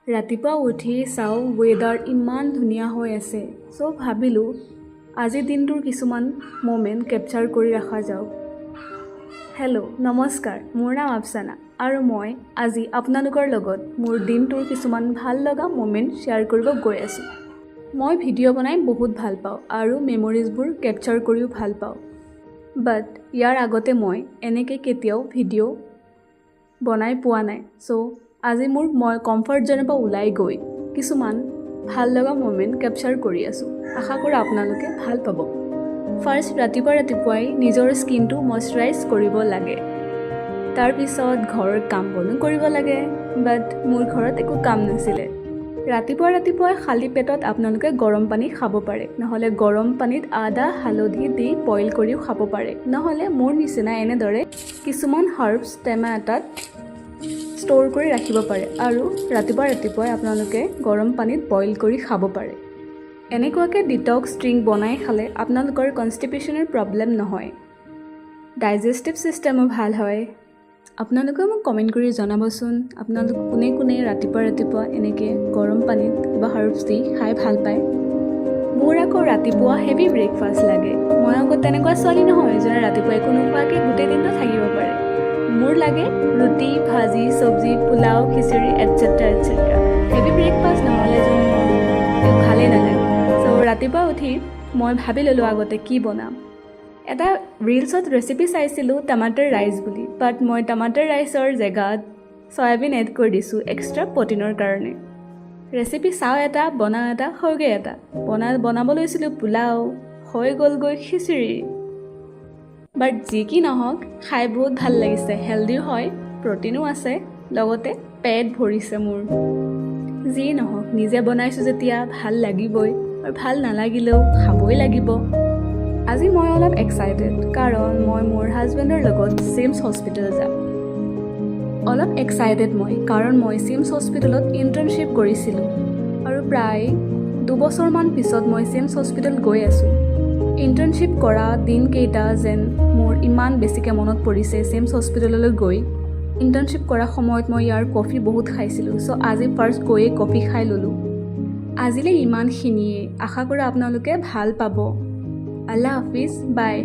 ৰাতিপুৱা উঠি চাওঁ ৱেডাৰ ইমান ধুনীয়া হৈ আছে চ' ভাবিলোঁ আজিৰ দিনটোৰ কিছুমান মোমেণ্ট কেপচাৰ কৰি ৰখা যাওক। হেল্ল' নমস্কাৰ, মোৰ নাম আফচানা আৰু মই আজি আপোনালোকৰ লগত মোৰ দিনটোৰ কিছুমান ভাল লগা মোমেণ্ট শ্বেয়াৰ কৰিব গৈ আছোঁ। মই ভিডিঅ' বনাই বহুত ভাল পাওঁ আৰু মেমৰিজবোৰ কেপচাৰ কৰিও ভাল পাওঁ। বাট ইয়াৰ আগতে মই এনেকৈ কেতিয়াও ভিডিঅ' বনাই পোৱা নাই। চ' আজি মই কমফৰ্ট জ'নৰ পৰা ওলাই গৈ কিছুমান ভাল লগা মোমেণ্ট কেপচাৰ কৰি আছোঁ। আশা কৰোঁ আপোনালোকে ভাল পাব। ফাৰ্ষ্ট ৰাতিপুৱাই নিজৰ স্কিনটো মইশ্চাৰাইজ কৰিব লাগে। তাৰপিছত ঘৰৰ কাম বনো কৰিব লাগে। বাট মোৰ ঘৰত একো কাম নাছিলে। ৰাতিপুৱাই খালী পেটত আপোনালোকে গৰম পানী খাব পাৰে, নহ'লে গৰম পানীত আদা হালধি দি বইল কৰিও খাব পাৰে, নহ'লে মোৰ নিচিনা এনেদৰে কিছুমান হাৰ্বছ টেমা এটাত ষ্ট'ৰ কৰি ৰাখিব পাৰে আৰু ৰাতিপুৱাই আপোনালোকে গৰম পানীত বইল কৰি খাব পাৰে। এনেকুৱাকৈ ডিটক্স ড্ৰিংক বনাই খালে আপোনালোকৰ কনষ্টিপেশ্যনৰ প্ৰব্লেম নহয়, ডাইজেষ্টিভ ছিষ্টেমো ভাল হয়। আপোনালোকে মোক কমেণ্ট কৰি জনাবচোন আপোনালোক কোনে ৰাতিপুৱা এনেকৈ গৰম পানীত কিবা হাৰ্বছ দি খাই ভাল পায়। মোৰ আকৌ ৰাতিপুৱা হেভি ব্ৰেকফাষ্ট লাগে। মই আকৌ তেনেকুৱা ছোৱালী নহয় যোনে ৰাতিপুৱা একো নোখোৱাকৈ গোটেই দিনটো থাকিব পাৰে। মোৰ লাগে ৰুটি, ভাজি, চব্জি, পোলাও, খিচিৰি এটচেট্ৰা। হেভি ব্ৰেকফাষ্ট নহ'লে যেন মোৰ ভালেই নালাগে। চ' ৰাতিপুৱা উঠি মই ভাবি ল'লোঁ আগতে কি বনাম। এটা ৰিলছত ৰেচিপি চাইছিলোঁ টমাটাৰ ৰাইচ বুলি, বাট মই টমাটাৰ ৰাইচৰ জেগাত চয়াবিন এড কৰি দিছোঁ এক্সট্ৰা প্ৰটিনৰ কাৰণে। ৰেচিপি চাওঁ এটা, বনাওঁ এটা, হয়গৈ এটা। বনাব লৈছিলোঁ পোলাও, হৈ গ'লগৈ খিচিৰি। বাট যি কি নহওক খাই বহুত ভাল লাগিছে, হেল্ডিও হয়, প্ৰটিনো আছে, লগতে পেট ভৰিছে মোৰ। যি নহওক নিজে বনাইছোঁ যেতিয়া ভাল লাগিবই, আৰু ভাল নালাগিলেও খাবই লাগিব। আজি মই অলপ এক্সাইটেড কাৰণ মই মোৰ হাজবেণ্ডৰ লগত চিমছ হস্পিটেল যাম। অলপ এক্সাইটেড মই কাৰণ মই চিমছ হস্পিটেলত ইণ্টাৰ্ণশ্বিপ কৰিছিলোঁ আৰু প্ৰায় 2 বছৰমান পিছত মই চিমছ হস্পিটেল গৈ আছোঁ। ইণ্টাৰ্ণশ্বিপ কৰা দিনকেইটা যেন মোৰ ইমান বেছিকৈ মনত পৰিছে চিমছ হস্পিটেললৈ গৈ। ইণ্টাৰ্ণশ্বিপ কৰা সময়ত মই ইয়াৰ কফি বহুত খাইছিলোঁ, চ' আজি ফাৰ্ষ্ট গৈয়ে কফি খাই ল'লোঁ। আজিলৈ ইমানখিনিয়ে। আশা কৰোঁ আপোনালোকে ভাল পাব। আল্লাহ হাফিজ, বাই।